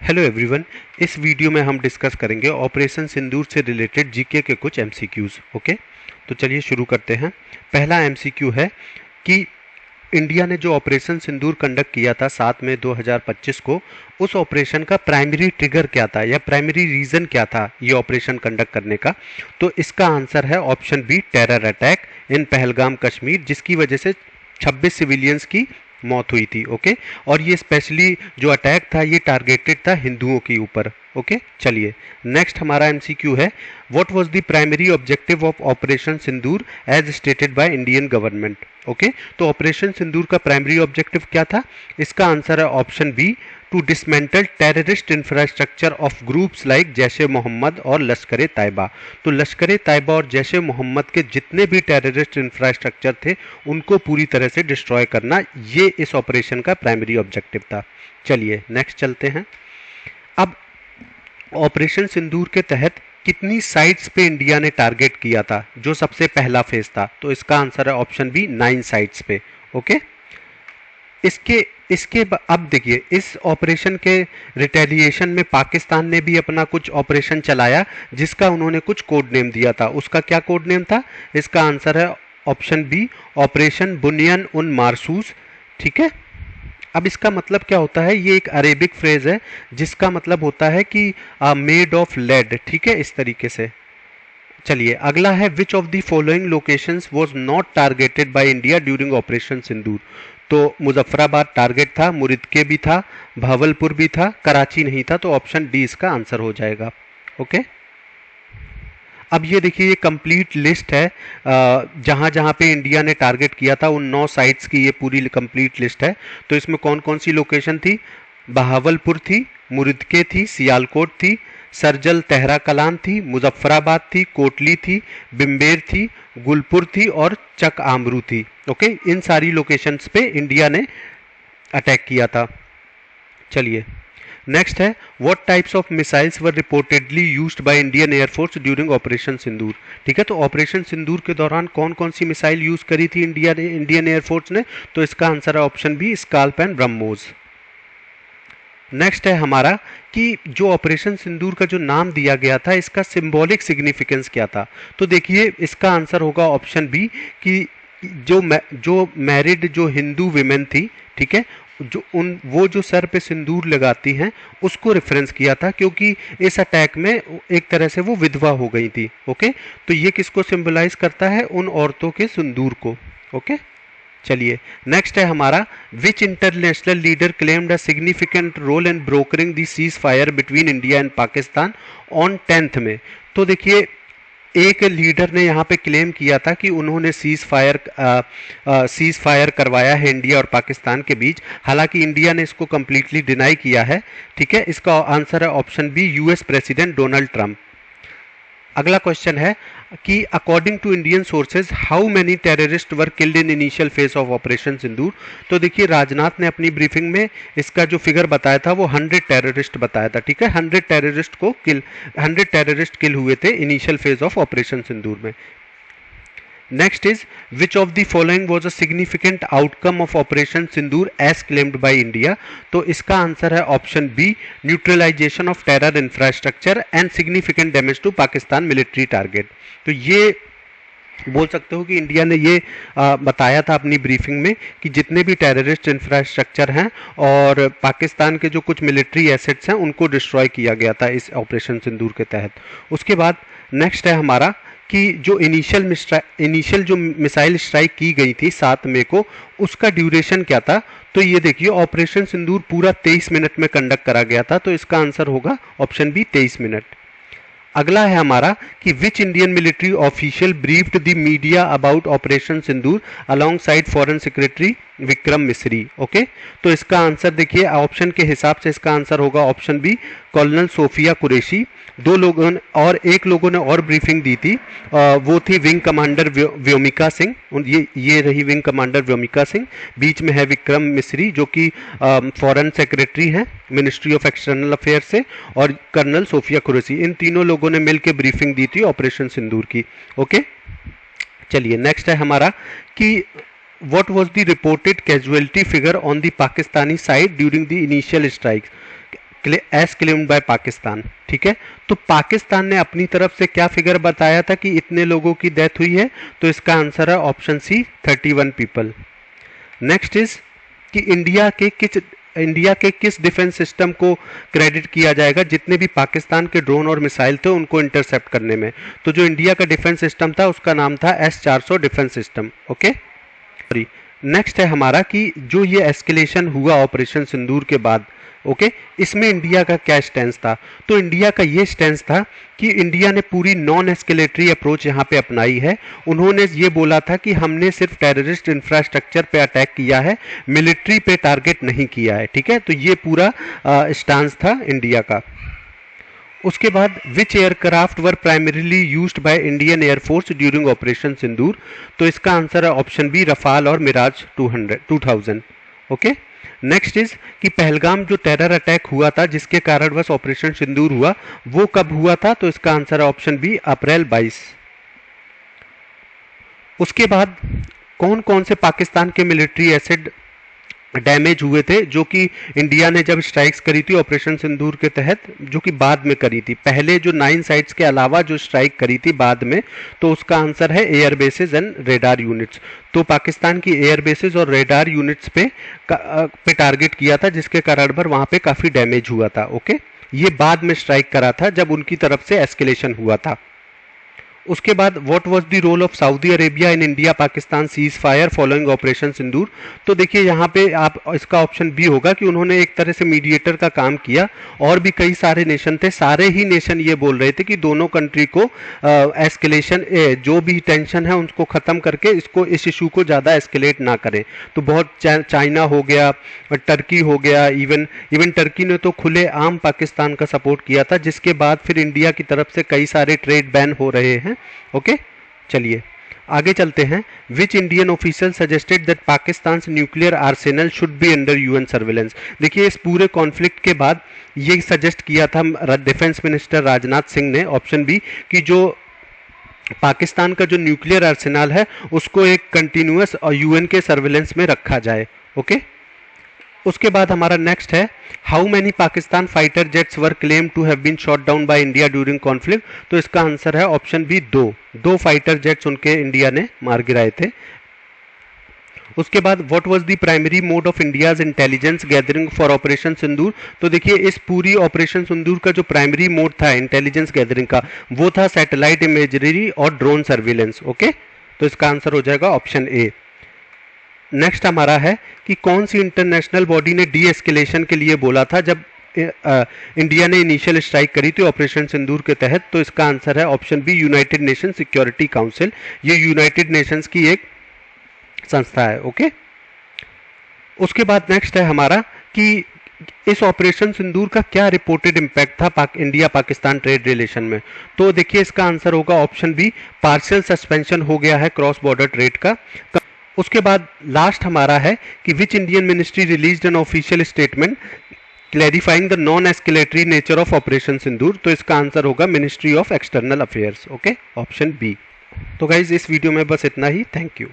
Hello everyone. इस video में हम डिस्कस करेंगे ऑपरेशन सिंदूर से रिलेटेड जीके के कुछ एमसीक्यूज। ओके, तो चलिए शुरू करते हैं। पहला एमसीक्यू है कि इंडिया ने जो ऑपरेशन सिंदूर कंडक्ट किया था 7 मई 2025 को, उस ऑपरेशन का प्राइमरी ट्रिगर क्या था या प्राइमरी रीजन क्या था ये ऑपरेशन कंडक्ट करने का। तो इसका आंसर है option B, terror attack in Pahalgam Kashmir, जिसकी वजह से 26 सिविलियंस की मौत हुई थी। ओके, और ये स्पेशली जो अटैक था ये टारगेटेड था हिंदुओं के ऊपर। ओके, चलिए नेक्स्ट हमारा एमसीक्यू है, what was the primary objective of operation Sindoor as stated by Indian government. Okay, तो ऑपरेशन सिंदूर का प्राइमरी ऑब्जेक्टिव क्या था? इसका आंसर है option B, to dismantle terrorist infrastructure of groups like Jaish e Mohammed और लश्कर ए तैयबा। तो लश्कर ए तैयबा और जैश ए मोहम्मद के जितने भी टेररिस्ट इंफ्रास्ट्रक्चर थे उनको पूरी तरह से डिस्ट्रॉय करना, ये इस ऑपरेशन का प्राइमरी ऑब्जेक्टिव था। चलिए नेक्स्ट चलते हैं। अब ऑपरेशन सिंदूर के तहत कितनी साइट्स पे इंडिया ने टारगेट किया था जो सबसे पहला फेज था? तो इसका आंसर है ऑप्शन बी, 9 साइट्स पे। ओके, इसके इसके अब देखिए, इस ऑपरेशन के रिटेलिएशन में पाकिस्तान ने भी अपना कुछ ऑपरेशन चलाया जिसका उन्होंने कुछ कोड नेम दिया था। उसका क्या कोड नेम था? इसका आंसर है ऑप्शन बी, ऑपरेशन बुनियन उन मारसूस। ठीक है, अब इसका मतलब क्या होता है? ये एक अरेबिक फ्रेज है जिसका मतलब होता है कि मेड ऑफ लेड। ठीक है, इस तरीके से। चलिए अगला है, which of the following locations was not targeted by India during operation Sindoor. तो मुजफ्फराबाद टारगेट था, मुरिदके भी था, भावलपुर भी था, कराची नहीं था। तो ऑप्शन डी इसका आंसर हो जाएगा। ओके, अब ये देखिए, ये कंप्लीट लिस्ट है जहां जहां पे इंडिया ने टारगेट किया था, उन 9 साइट्स की ये पूरी कंप्लीट लिस्ट है। तो इसमें कौन कौन सी लोकेशन थी? बहावलपुर थी, मुरिदके थी, सियालकोट थी, सरजल तेहरा कलान थी, मुजफ्फराबाद थी, कोटली थी, बिम्बेर थी, गुलपुर थी और चक आमरू थी। ओके, इन सारी लोकेशंस पे इंडिया ने अटैक किया था। चलिए नेक्स्ट है, what types of missiles were reportedly used by Indian air force during operation Sindoor. ठीक है, तो ऑपरेशन सिंदूर के दौरान कौन कौन सी मिसाइल यूज करी थी इंडियन एयरफोर्स ने? तो इसका आंसर है option B, SCALP and BrahMos. Next है हमारा कि जो ऑपरेशन सिंदूर का जो नाम दिया गया था इसका सिंबॉलिक सिग्निफिकेंस क्या था? तो देखिए इसका आंसर होगा ऑप्शन बी कि जो मैरिड जो हिंदू विमेन थी, ठीक है, वो जो सर पे सिंदूर लगाती हैं उसको रेफरेंस किया था, क्योंकि इस अटैक में एक तरह से वो विधवा हो गई थी। ओके, तो ये किसको सिंबलाइज करता है? उन औरतों के सिंदूर को। ओके, चलिए नेक्स्ट है हमारा, which international leader claimed a significant role in brokering the ceasefire between India and Pakistan on 10 में। तो देखिए, एक लीडर ने यहाँ पे क्लेम किया था कि उन्होंने सीज फायर करवाया है इंडिया और पाकिस्तान के बीच। हालांकि इंडिया ने इसको कंप्लीटली डिनाई किया है। ठीक है, इसका आंसर है option B, US president Donald Trump. अगला क्वेश्चन है कि according to Indian sources how many terrorists were killed in initial phase of operation Sindoor. तो देखिए, राजनाथ ने अपनी ब्रीफिंग में इसका जो फिगर बताया था वो 100 टेररिस्ट बताया था। ठीक है, 100 टेररिस्ट किल हुए थे initial phase of operation Sindoor में। Next is, which of the following was a significant outcome of operation Sindoor as claimed by India. तो इसका आंसर है option B, neutralisation of terror infrastructure and significant damage to Pakistan military target. तो ये बोल सकते हो कि इंडिया ने ये बताया था अपनी ब्रीफिंग में कि जितने भी टेररिस्ट इंफ्रास्ट्रक्चर हैं और पाकिस्तान के जो कुछ मिलिट्री एसेट्स हैं उनको डिस्ट्रॉय किया गया था इस ऑपरेशन सिंदूर के तहत। उसके बाद नेक्स्ट है हमारा कि जो इनिशियल जो मिसाइल स्ट्राइक की गई थी 7 मई को, उसका ड्यूरेशन क्या था? तो ये देखिए, ऑपरेशन सिंदूर पूरा 23 मिनट में कंडक्ट करा गया था। तो इसका आंसर होगा ऑप्शन बी, 23 मिनट। अगला है हमारा कि which Indian military official briefed the media about operation Sindoor along side foreign secretary Vikram Misri. Okay, तो इसका आंसर देखिए, ऑप्शन के हिसाब से इसका आंसर होगा option B, colonel Sofia Qureshi. दो लोगों ने और एक लोगों ने और ब्रीफिंग दी थी, वो थी विंग कमांडर व्योमिका सिंह। ये रही विंग कमांडर व्योमिका सिंह। बीच में है विक्रम मिस्री जो कि फॉरेन सेक्रेटरी हैं मिनिस्ट्री ऑफ एक्सटर्नल अफेयर से, और कर्नल सोफिया कुरैशी। इन तीनों लोगों ने मिलकर ब्रीफिंग दी थी ऑपरेशन सिंदूर की। ओके, चलिए नेक्स्ट है हमारा कि what was the reported casualty figure on the Pakistani side during the initial strikes। As claimed by Pakistan. ठीक है, तो पाकिस्तान ने अपनी तरफ से क्या फिगर बताया था कि इतने लोगों की डेथ हुई है, तो इसका आंसर है option C 31 people. Next is कि इंडिया के किस डिफेंस सिस्टम को क्रेडिट किया जाएगा जितने भी पाकिस्तान के ड्रोन और मिसाइल थे उनको इंटरसेप्ट करने में। तो जो इंडिया का डिफेंस सिस्टम था उसका नाम था S-400 defence system. Okay, next है हमारा कि जो ये एस्केलेशन हुआ ऑपरेशन सिंदूर के बाद, ओके, इसमें इंडिया का क्या स्टैंड था। तो इंडिया का ये स्टैंड था कि इंडिया ने पूरी नॉन एस्केलेटरी अप्रोच यहाँ पे अपनाई है। उन्होंने ये बोला था कि हमने सिर्फ टेररिस्ट इंफ्रास्ट्रक्चर पे अटैक किया है, मिलिट्री पे टारगेट नहीं किया है। ठीक है, तो ये पूरा स्टैंड था इंडिया का। उसके बाद which aircraft were primarily used by Indian air force during operation Sindoor, तो इसका आंसर है ऑप्शन बी रफाल और मिराज 2000। ओके, नेक्स्ट इज कि पहलगाम जो टेरर अटैक हुआ था जिसके कारण बस ऑपरेशन सिंदूर हुआ, वो कब हुआ था, तो इसका आंसर है ऑप्शन बी अप्रैल 22। उसके बाद कौन कौन से पाकिस्तान के मिलिट्री एसेट डैमेज हुए थे जो कि इंडिया ने जब स्ट्राइक्स करी थी ऑपरेशन सिंदूर के तहत, जो कि बाद में करी थी, पहले जो 9 साइट्स के अलावा जो स्ट्राइक करी थी बाद में, तो उसका आंसर है air bases and radar units. तो पाकिस्तान की एयर बेसिस और रेडार यूनिट्स पे टारगेट किया था जिसके कारण पर वहां पे काफी डैमेज हुआ था। ओके, ये बाद में स्ट्राइक करा था जब उनकी तरफ से एस्केलेशन हुआ था। उसके बाद what was the role of Saudi Arabia in India Pakistan ceasefire following operation Sindoor, तो देखिए यहाँ पे आप इसका ऑप्शन बी होगा कि उन्होंने एक तरह से मीडिएटर का काम किया और भी कई सारे नेशन थे, सारे ही नेशन ये बोल रहे थे कि दोनों कंट्री को एस्केलेशन जो भी टेंशन है उनको खत्म करके इस इशू को ज़्यादा एस्केलेट ना करें। तो बहुत चाइना हो गया, टर्की हो गया, इवन टर्की ने तो खुले आम पाकिस्तान का सपोर्ट किया था, जिसके बाद फिर इंडिया की तरफ से कई सारे ट्रेड बैन हो रहे हैं। ओके, चलिए आगे चलते हैं। Which Indian official suggested that Pakistan nuclear Arsenal should be under UN surveillance, देखिए इस पूरे कॉन्फ्लिक्ट के बाद ये सजेस्ट किया था डिफेंस मिनिस्टर राजनाथ सिंह ने, ऑप्शन बी, कि जो पाकिस्तान का जो न्यूक्लियर आर्सेनल है उसको एक कंटिन्यूअस और यूएन के सर्विलेंस में रखा जाए। ओके, उसके बाद हमारा नेक्स्ट है how many Pakistan fighter jets were claimed to have been shot down by India during conflict, तो इसका आंसर है ऑप्शन बी दो फाइटर जेट्स उनके इंडिया ने मार गिराए थे। उसके बाद what was the primary mode of India's intelligence gathering for operation Sindoor, तो देखिए इस पूरी ऑपरेशन सिंदूर का जो प्राइमरी मोड था इंटेलिजेंस गैदरिंग का वो था सैटेलाइट इमेजरी और ड्रोन सर्विलेंस। ओके, तो इसका आंसर हो जाएगा ऑप्शन ए। नेक्स्ट हमारा है कि कौन सी इंटरनेशनल बॉडी ने डी एस्केलेशन के लिए बोला था जब इंडिया ने इनिशियल स्ट्राइक करी थी ऑपरेशन सिंदूर के तहत, तो इसका आंसर है option B United Nation Security Council. ये यूनाइटेड नेशंस की एक संस्था है। ओके, उसके बाद नेक्स्ट है हमारा कि इस ऑपरेशन सिंदूर का क्या रिपोर्टेड इम्पैक्ट था इंडिया पाकिस्तान ट्रेड रिलेशन में, तो देखिए इसका आंसर होगा ऑप्शन बी पार्शियल सस्पेंशन हो गया है क्रॉस बॉर्डर ट्रेड का। उसके बाद लास्ट हमारा है कि which Indian ministry released an official statement clarifying the non escalatory nature of operation Sindoor, तो इसका आंसर होगा ministry of external affairs. Okay, option B. तो गाइज इस वीडियो में बस इतना ही, थैंक यू।